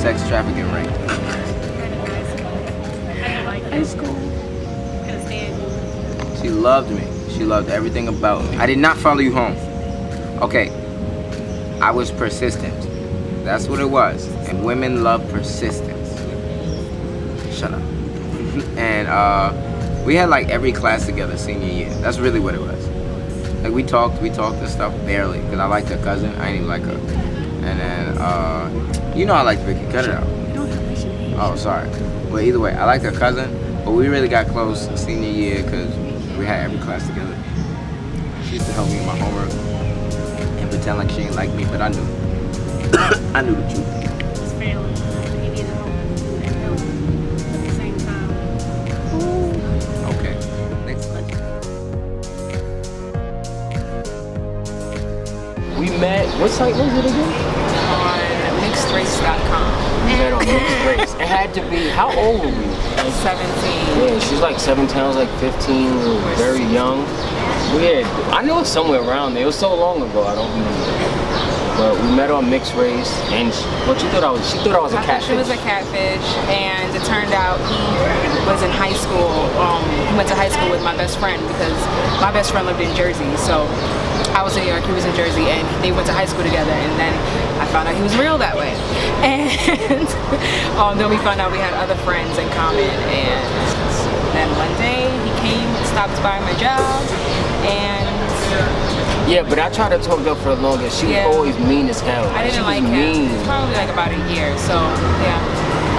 sex trafficking ring. High school. She loved me. She loved everything about me. I did not follow you home. Okay. I was persistent. That's what it was. And women love persistence. Shut up. And we had like every class together senior year. That's really what it was. Like we talked and stuff barely, because I liked her cousin. I didn't even like her. And then you know I liked Vicky. Cut it out. Oh, sorry. But either way, I liked her cousin, but we really got close senior year because we had every class together. She used to help me with my homework and pretend like she didn't like me, but I knew. I knew the truth. It's failing. He needed help and help at the same time. Okay. Next question. We met, what site was it again? On mixedrace.com. We met on Mixed Race. It had to be, how old were we? 17. Yeah, she's like 17, I was like 15, we were very young. Weird. I know it's somewhere around there. It was so long ago, I don't remember. But we met on Mixed Race, and what you thought I was? She thought I was a catfish. She was a catfish, and it turned out he was in high school. He went to high school with my best friend because my best friend lived in Jersey. So I was in New York, he was in Jersey, and they went to high school together. And then I found out he was real that way. And then we found out we had other friends in common. And then one day he came, stopped by my job, and yeah, but I tried to talk to her for the longest. She was always mean as hell. I didn't like him. Probably like about a year. So yeah,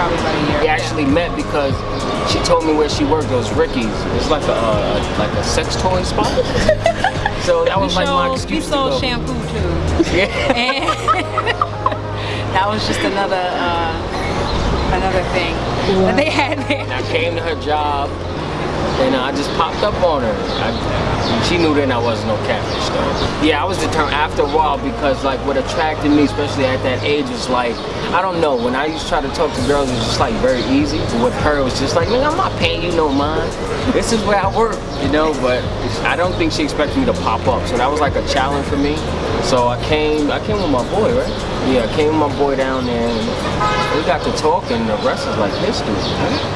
probably about a year. We actually met because she told me where she worked. It was Ricky's. It's like a sex toy spot. So that was like my excuse to go. We sold shampoo too. Yeah. And that was just another thing that they had there. And I came to her job, and I just popped up on her. She knew then I wasn't no catfish though. Yeah, I was determined after a while because like what attracted me, especially at that age, was like, I don't know, when I used to try to talk to girls, it was just like very easy. With her, it was just like, man, I'm not paying you no mind. This is where I work, you know, but I don't think she expected me to pop up. So that was like a challenge for me. So I came with my boy, right? Yeah, I came with my boy down there and we got to talk and the rest is like history, right?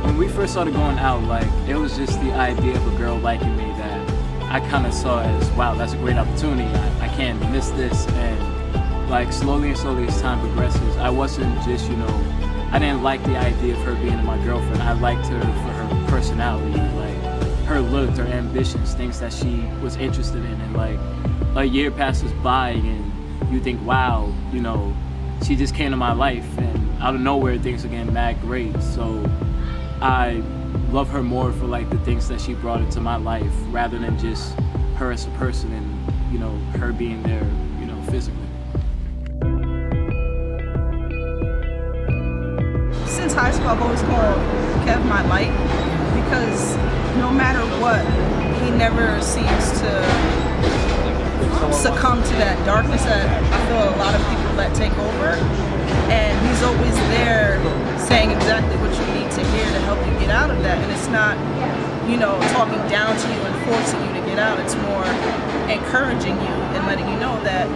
When we first started going out, like, it was just the idea of a girl liking me that I kind of saw as, wow, that's a great opportunity. I can't miss this. And like slowly and slowly as time progresses, I wasn't just, you know, I didn't like the idea of her being my girlfriend. I liked her for her personality, like her looks, her ambitions, things that she was interested in. And like a year passes by and you think, wow, you know, she just came to my life and out of nowhere things are getting mad great. So I love her more for like the things that she brought into my life rather than just her as a person and, you know, her being there, you know, physically. Since high school, I've always called Kev my light because no matter what, he never seems to succumb to that darkness that I feel a lot of people let take over. And he's always there saying exactly what you need to hear to help you get out of that. And it's not, you know, talking down to you and forcing you to get out. It's more encouraging you and letting you know that,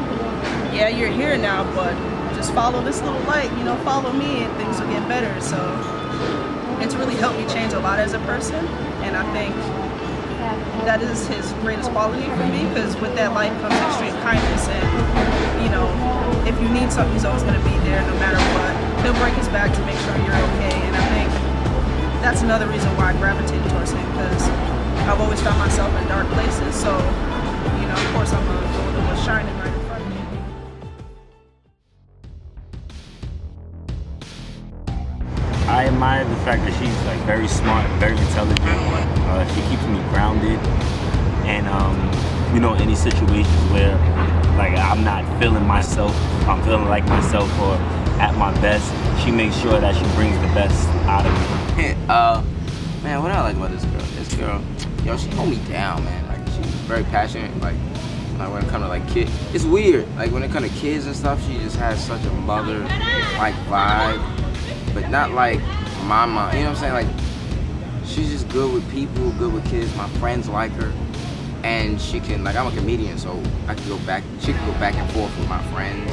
yeah, you're here now, but just follow this little light, you know, follow me and things will get better. So it's really helped me change a lot as a person. And I think that is his greatest quality for me, because with that light comes extreme kindness. And, you know, if you need something, he's always going to be there no matter what. He'll break his back to make sure you're okay. And I think that's another reason why I gravitated towards him, because I've always found myself in dark places. So, you know, of course I'm going to go with what's shining right in front of me. I admire the fact that she's like very smart, very intelligent. She keeps me grounded, and you know, any situations where like I'm not feeling myself, I'm feeling like myself or at my best, she makes sure that she brings the best out of me. Man, what I like about this girl? This girl, yo, she hold me down, man. Like she's very passionate. Like when it comes to like kids, it's weird. Like when it comes to kids and stuff, she just has such a mother-like vibe. But not like my mom, you know what I'm saying? Like, she's just good with people, good with kids. My friends like her. and she can, like, I'm a comedian, so I can go back, she can go back and forth with my friends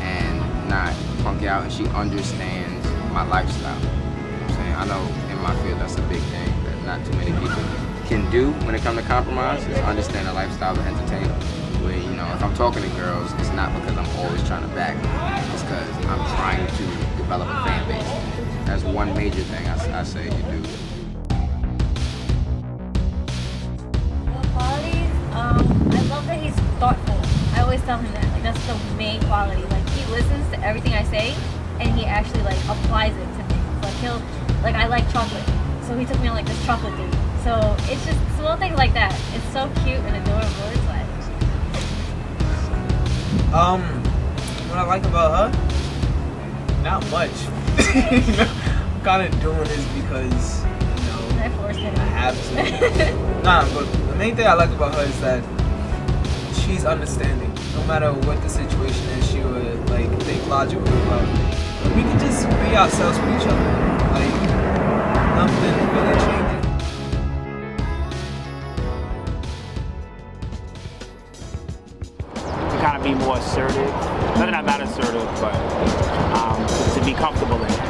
and not punk out, and she understands my lifestyle. You know what I'm saying? I know in my field that's a big thing that not too many people can do when it comes to compromise, is understand the lifestyle of entertainer. Where, you know, if I'm talking to girls, it's not because I'm always trying to back them, it's because I'm trying to develop a fan base. That's one major thing I say you do. Qualities, I love that he's thoughtful. I always tell him that, like, that's the main quality. Like, he listens to everything I say, and he actually, like, applies it to things. Like, I like chocolate, so he took me on, like, this chocolate date. So it's just small things like that. It's so cute and adorable. It's like, what I like about her, not much. I'm kind of doing this because, you know, I forced it. I have to. Nah, but the main thing I like about her is that she's understanding. No matter what the situation is, she would, like, think logically about it. We can just be ourselves with each other. Like, nothing really changes. To kind of be more assertive. Not that I'm not assertive, but to be comfortable in it.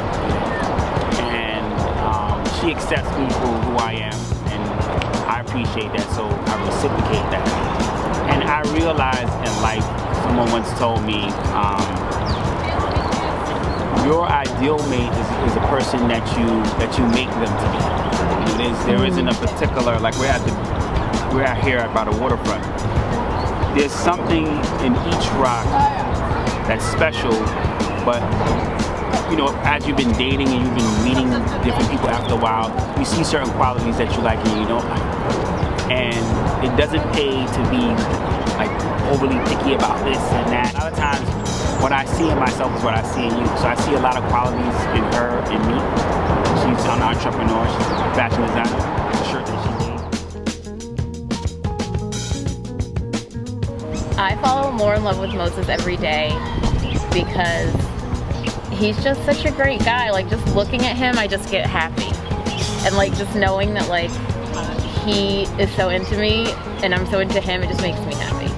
And she accepts me for who I am, and I appreciate that, so I reciprocate that. And I realized in life, someone once told me, your ideal mate is a person that you make them to be. There isn't a particular, like we're out here by the waterfront. There's something in each rock that's special, but you know, as you've been dating and you've been meeting different people after a while, you see certain qualities that you like and you don't like. And it doesn't pay to be like overly picky about this and that. A lot of times, what I see in myself is what I see in you. So I see a lot of qualities in her, in me. She's an entrepreneur, she's a fashion designer, the shirt that she made. I fall more in love with Moses every day because he's just such a great guy. Like, just looking at him, I just get happy. And like, just knowing that like he is so into me and I'm so into him, it just makes me happy.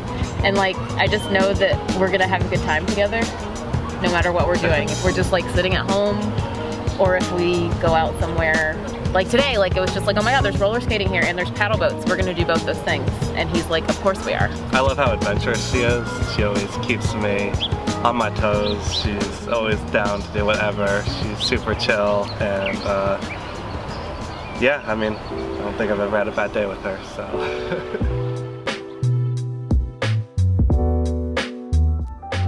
And like, I just know that we're gonna have a good time together no matter what we're doing. If we're just like sitting at home or if we go out somewhere. Like today, like it was just like, oh my God, there's roller skating here and there's paddle boats. We're gonna do both those things. And he's like, of course we are. I love how adventurous she is. She always keeps me on my toes. She's always down to do whatever. She's super chill and yeah, I mean, I don't think I've ever had a bad day with her, so.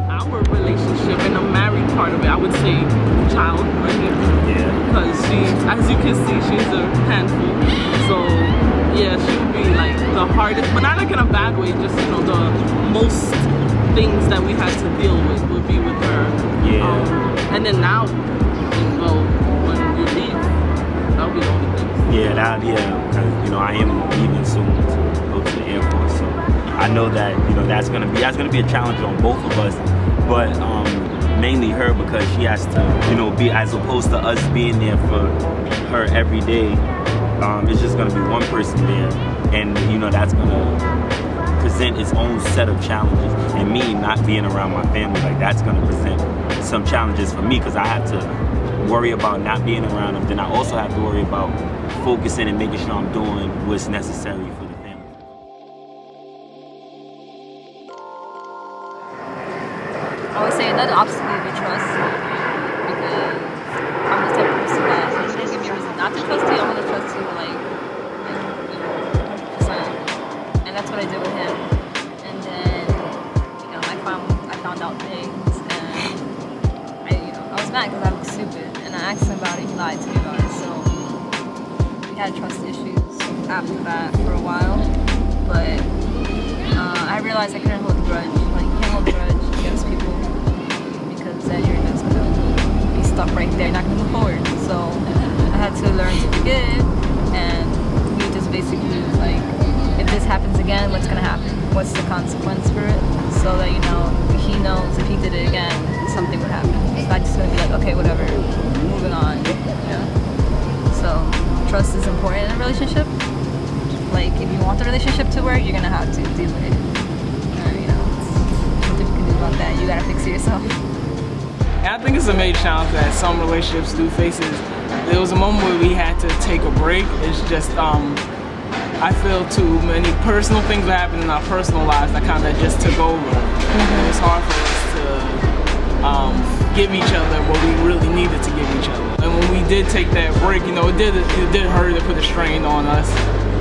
Our relationship and the married part of it, I would say child ready. Yeah. Because she, as you can see, she's a handful. So yeah, she would be like the hardest, but not like in a bad way, just, you know, the most things that we had to deal with would be with her. Yeah. And then now, well, when you leave, that'll be the only thing. Yeah, you know, I am leaving soon to go to the Air Force, so I know that, you know, that's gonna be a challenge on both of us, but mainly her, because she has to, you know, be, as opposed to us being there for her every day, it's just gonna be one person there, and you know, that's gonna present its own set of challenges. And me not being around my family, like, that's gonna present some challenges for me, because I have to worry about not being around them. Then I also have to worry about focusing and making sure I'm doing what's necessary for the family. I would say another obstacle would be trust, because I'm the type of person that if you don't give me a reason not to trust you, I'm gonna trust you like 100%. And that's what I did with him. And then, you know, I found out things, and I was mad because I was stupid. And I asked him about it, he lied to me about it. So we had trust issues after that for a while. But I realized I couldn't hold a grudge. Like, you can't hold a grudge against people, because then you're just gonna be stuck right there, not gonna move forward. So I had to learn to forgive, and we just basically like, if this happens again, what's gonna happen? What's the consequence for it? So that, you know, he knows if he did it again, something would happen. It's not just gonna be like, okay, whatever, moving on. Yeah. So trust is important in a relationship. Like, if you want the relationship to work, you're gonna have to do it. Or, you know, nothing you can do about that. You gotta fix it yourself. And I think it's a major challenge that some relationships do face. There was a moment where we had to take a break. It's just, I feel too many personal things were happening in our personal lives that kind of just took over. And it's hard for us to give each other what we really needed to give each other. And when we did take that break, you know, it did hurt, it put a strain on us.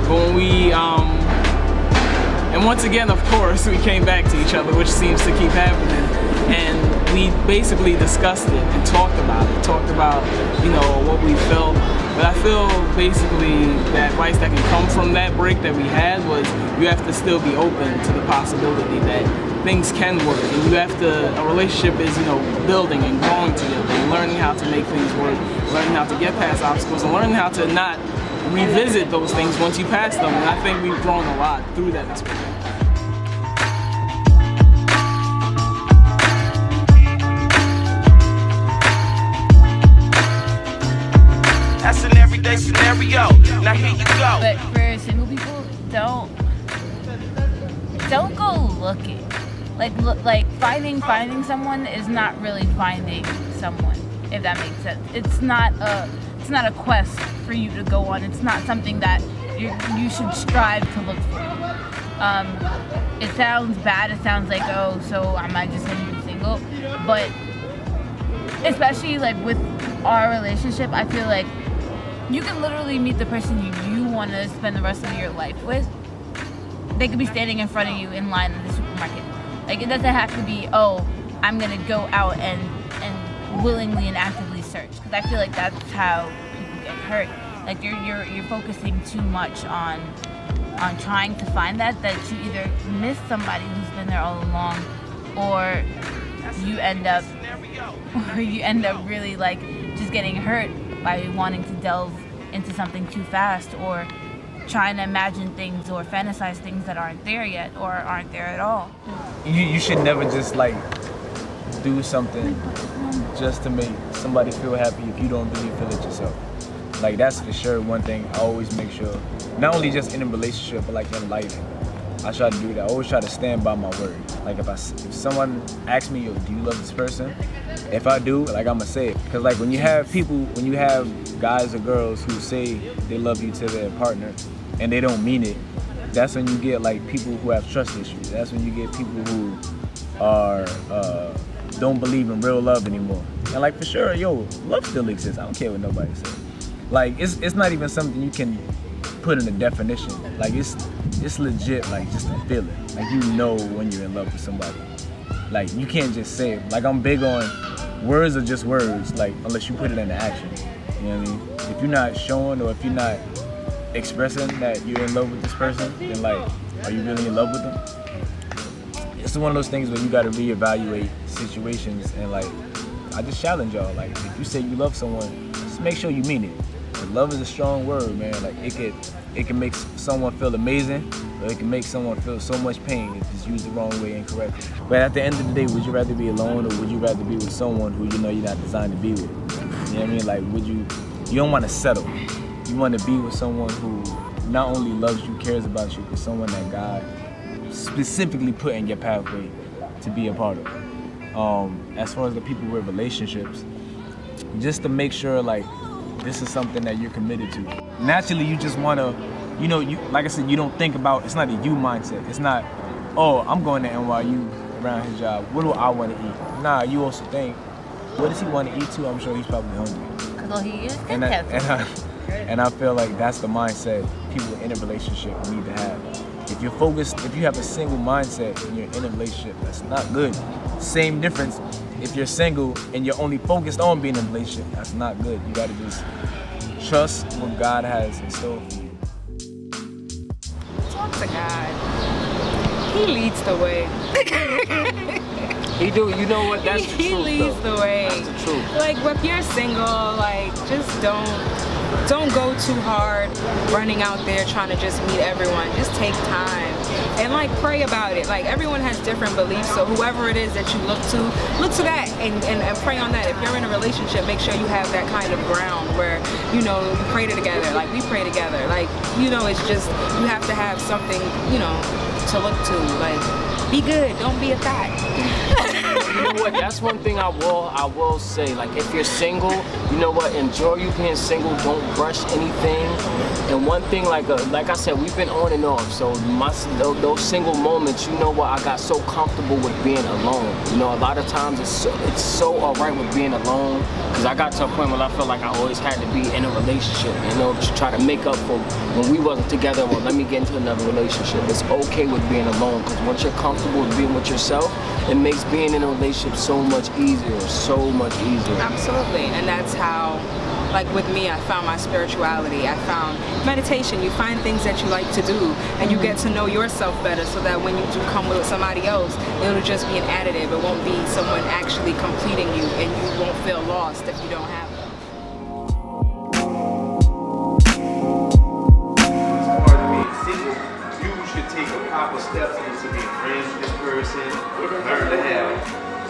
But when we, and once again, of course, we came back to each other, which seems to keep happening. And we basically discussed it and talked about, you know, what we felt. But I feel basically the advice that can come from that break that we had was you have to still be open to the possibility that things can work. And you have to, a relationship is, you know, building and growing together and learning how to make things work, learning how to get past obstacles and learning how to not revisit those things once you pass them. And I think we've grown a lot through that experience. That's an everyday scenario. Now here you go. But for single people, don't go looking. Like finding someone is not really finding someone, if that makes sense. It's not a quest for you to go on. It's not something that you should strive to look for. It sounds bad. It sounds like, oh, so am I just gonna be single? But especially like with our relationship, I feel like you can literally meet the person you want to spend the rest of your life with. They could be standing in front of you in line at the supermarket. Like, it doesn't have to be, oh, I'm gonna go out and willingly and actively search. Because I feel like that's how people get hurt. Like you're focusing too much on trying to find that you either miss somebody who's been there all along, or you end up really like just getting hurt by wanting to delve into something too fast, or trying to imagine things or fantasize things that aren't there yet or aren't there at all. You should never just like do something just to make somebody feel happy if you don't really feel it yourself. Like, that's for sure one thing I always make sure, not only just in a relationship but like in life, I try to do that. I always try to stand by my word. Like if someone asks me, yo, do you love this person? If I do, like, I'm gonna say it. Cause like when you have guys or girls who say they love you to their partner and they don't mean it, that's when you get like people who have trust issues. That's when you get people who are don't believe in real love anymore. And like for sure, yo, love still exists. I don't care what nobody says. Like it's not even something you can put in a definition. Like it's legit, like just a feeling. Like you know when you're in love with somebody. Like you can't just say it. Like I'm big on words are just words, like unless you put it into action. You know what I mean? If you're not showing or if you're not expressing that you're in love with this person, then like, are you really in love with them? It's one of those things where you gotta reevaluate situations, and like I just challenge y'all, like if you say you love someone, just make sure you mean it. Love is a strong word, man. Like it can make someone feel amazing, or it can make someone feel so much pain if it's used the wrong way incorrectly. But at the end of the day, would you rather be alone, or would you rather be with someone who you know you're not designed to be with? You know what I mean? Like you don't want to settle. You want to be with someone who not only loves you, cares about you, but someone that God specifically put in your pathway to be a part of. As far as the people with relationships, just to make sure like this is something that you're committed to. Naturally, you just want to, you know, like I said, you don't think about, it's not a you mindset. It's not, oh, I'm going to NYU around his job. What do I want to eat? Nah, you also think, what does he want to eat too? I'm sure he's probably hungry. Well, he is and I feel like that's the mindset people in a relationship need to have. If you're focused, if you have a single mindset and you're in a relationship, that's not good. Same difference. If you're single and you're only focused on being in a relationship, that's not good. You gotta just trust what God has in store for you. Talk to God. He leads the way. He do. You know what? That's the He truth. leads though. the way. That's the truth. Like if you're single, like just don't go too hard running out there trying to just meet everyone. Just take time and like pray about it. Like everyone has different beliefs, so whoever it is that you look to that and pray on that. If you're in a relationship, make sure you have that kind of ground where you know you pray together. Like we pray together. Like you know, it's just you have to have something to look to. Like be good, don't be a thot. You know what? That's one thing I will say. Like, if you're single, you know what? Enjoy you being single. Don't rush anything. And one thing, like I said, we've been on and off. So those single moments, you know what? I got so comfortable with being alone. You know, a lot of times it's so alright with being alone. Because I got to a point where I felt like I always had to be in a relationship. You know, to try to make up for when we wasn't together. Well, let me get into another relationship. It's okay with being alone. Because once you're comfortable with being with yourself, it makes being in a relationship so much easier, so much easier. Absolutely, and that's how, like with me, I found my spirituality. I found meditation. You find things that you like to do, and you get to know yourself better so that when you do come with somebody else, it'll just be an additive. It won't be someone actually completing you, and you won't feel lost if you don't have them. As far as being single, you should take a proper steps into being friends with this person, learn to have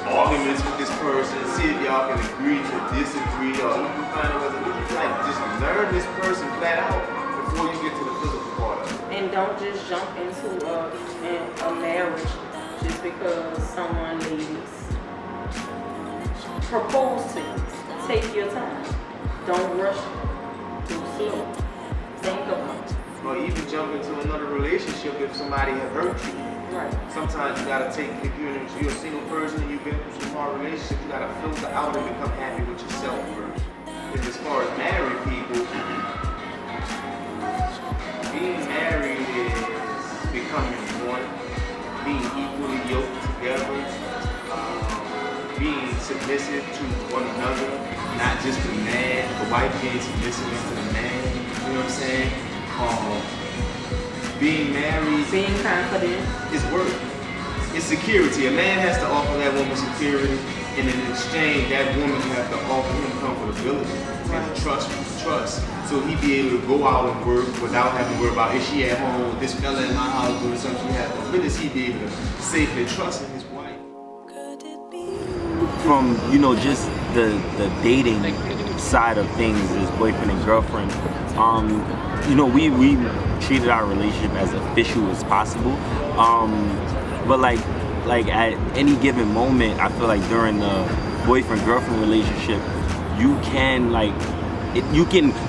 arguments with this person, see if y'all can agree to disagree, or even find a resolution. Like, just learn this person flat out before you get to the physical part of it. And don't just jump into a marriage just because someone needs propose to you. Take your time. Don't rush it. Too slow. Think about it. Or even jump into another relationship if somebody has hurt you. Right. Sometimes you gotta take, if you're a single person and you've been through some hard relationships, you gotta filter out and become happy with yourself first. And as far as married people, being married is becoming one, being equally yoked together, being submissive to one another, not just the man, the wife being submissive to the man, you know what I'm saying? Being married, being confident, is work. It's security. A man has to offer that woman security, and in exchange, that woman has to offer him comfortability and trust. So he be able to go out and work without having to worry about is she at home with this fella in my house doing something she has to. When does he be able to safely trust in his wife? From just the dating side of things as boyfriend and girlfriend, we treated our relationship as official as possible, but like at any given moment, I feel like during the boyfriend girlfriend relationship, you can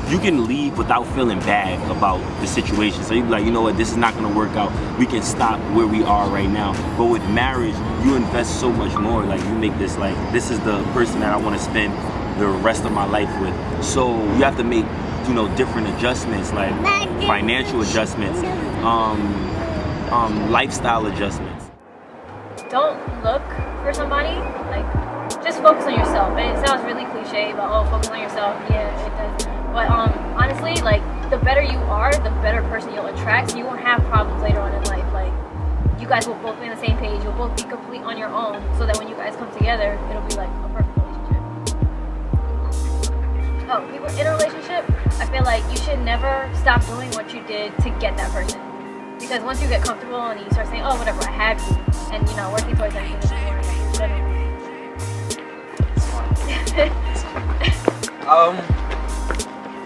you can leave without feeling bad about the situation. So you be like, you know what, this is not gonna work out. We can stop where we are right now. But with marriage, you invest so much more. Like you make this this is the person that I want to spend the rest of my life with. So you have to make different adjustments, like financial adjustments, lifestyle adjustments. Don't look for somebody, just focus on yourself. And it sounds really cliche, but focus on yourself. Yeah, it does. But honestly, the better you are, the better person you'll attract. So you won't have problems later on in life. You guys will both be on the same page. You'll both be complete on your own, so that when you guys come together, it'll be like a perfect relationship. People in a relationship, I feel like you should never stop doing what you did to get that person. Because once you get comfortable and you start saying, oh, whatever, I have you, and working towards anything is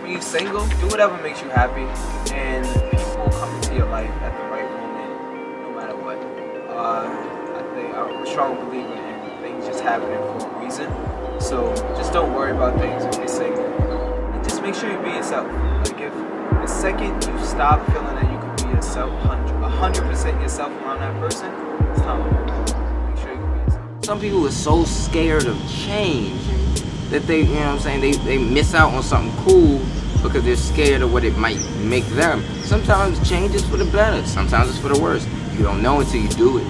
When you're single, do whatever makes you happy, and people will come into your life at the right moment, no matter what. I'm a strong believer in things just happening for a reason. So just don't worry about things if you're single, and just make sure you be yourself. If the second you stop feeling that you can be yourself, 100% yourself around that person, it's time to make sure you can be yourself. Some people are so scared of change that they miss out on something cool because they're scared of what it might make them. Sometimes change is for the better, sometimes it's for the worse. You don't know until you do it.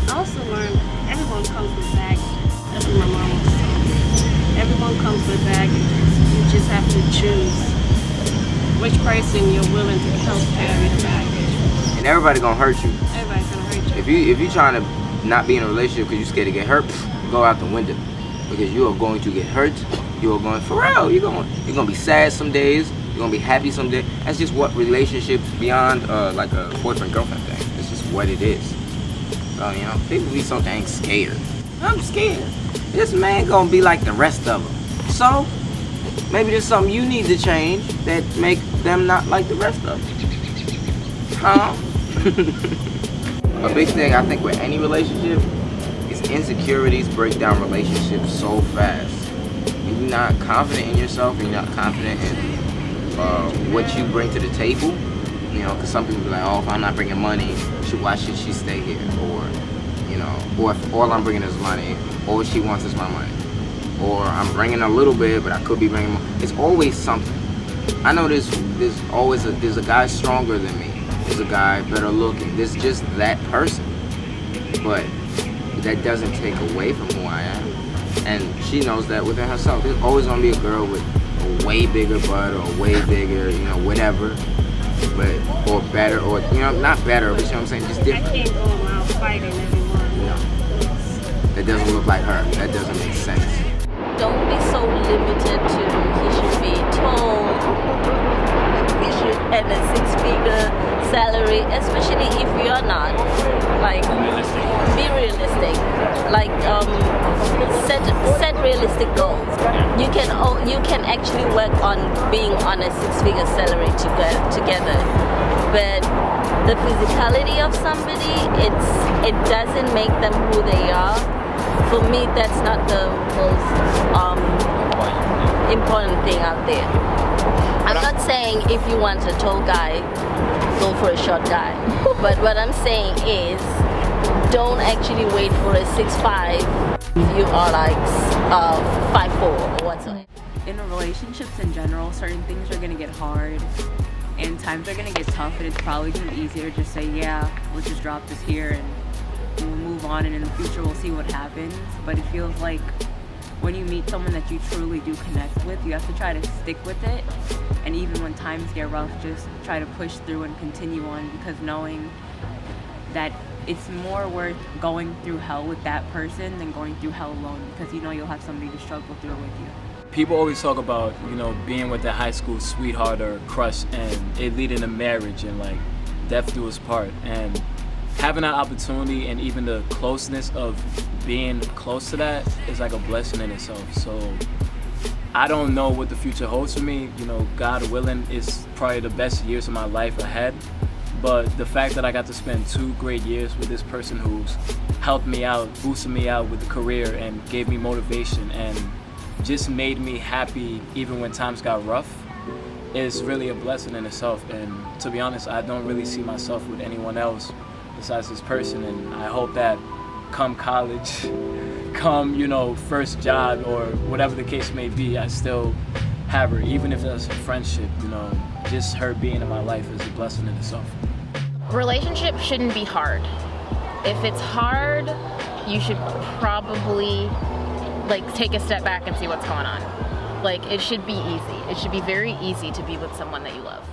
I also learned everyone comes with baggage. That's what my mom was saying. Everyone comes with baggage. You just have to choose which person you're willing to help carry the baggage. And everybody gonna hurt you. Everybody's gonna hurt you. If you trying to not be in a relationship because you're scared to get hurt, go out the window. Because you are going to get hurt. You are going, for real, you're gonna be sad some days. You're gonna be happy some days. That's just what relationships beyond like a boyfriend-girlfriend thing. It's just what it is. So, you know, people be so dang scared. I'm scared. This man gonna be like the rest of them. So, maybe there's something you need to change that make them not like the rest of them. Huh? A big thing I think with any relationship is insecurities break down relationships so fast. When you're not confident in yourself and you're not confident in what you bring to the table, you know, because some people be like, oh, if I'm not bringing money, why should she stay here? Or, you know, or if all I'm bringing is money, all she wants is my money. Or I'm bringing a little bit, but I could be bringing more. It's always something. I know there's a guy stronger than me. There's a guy better looking. There's just that person. But that doesn't take away from who I am. And she knows that within herself. There's always gonna be a girl with a way bigger butt or way bigger, you know, whatever. But, or better, or, you know, not better, but you know what I'm saying, just different. I can't go around fighting everyone. No. That doesn't look like her. That doesn't make sense. Don't be so limited to he should be tall, he should earn a six-figure salary, especially if you're not. Like, be realistic. Like, set realistic goals. You can actually work on being on a six-figure salary together, but the physicality of somebody, it doesn't make them who they are. For me, that's not the most important thing out there. I'm not saying if you want a tall guy, go for a short guy. But what I'm saying is, don't actually wait for a 6'5" if you are like 5'4" or whatsoever. In relationships in general, certain things are going to get hard and times are going to get tough, and it's probably going to be easier to just say, yeah, we'll just drop this here and we'll move on, and in the future we'll see what happens. But it feels like when you meet someone that you truly do connect with, you have to try to stick with it, and even when times get rough, just try to push through and continue on, because knowing that it's more worth going through hell with that person than going through hell alone, because you know you'll have somebody to struggle through with you. People always talk about, you know, being with their high school sweetheart or crush and it leading to marriage and like death do us part. And having that opportunity and even the closeness of being close to that is like a blessing in itself. So I don't know what the future holds for me. You know, God willing, is probably the best years of my life ahead. But the fact that I got to spend 2 great years with this person who's helped me out, boosted me out with the career and gave me motivation and just made me happy even when times got rough is really a blessing in itself. And to be honest, I don't really see myself with anyone else besides this person, and I hope that come college, come, you know, first job or whatever the case may be, I still have her, even if that's a friendship, you know, just her being in my life is a blessing in itself. Relationships shouldn't be hard. If it's hard, you should probably like take a step back and see what's going on. Like, it should be easy. It should be very easy to be with someone that you love.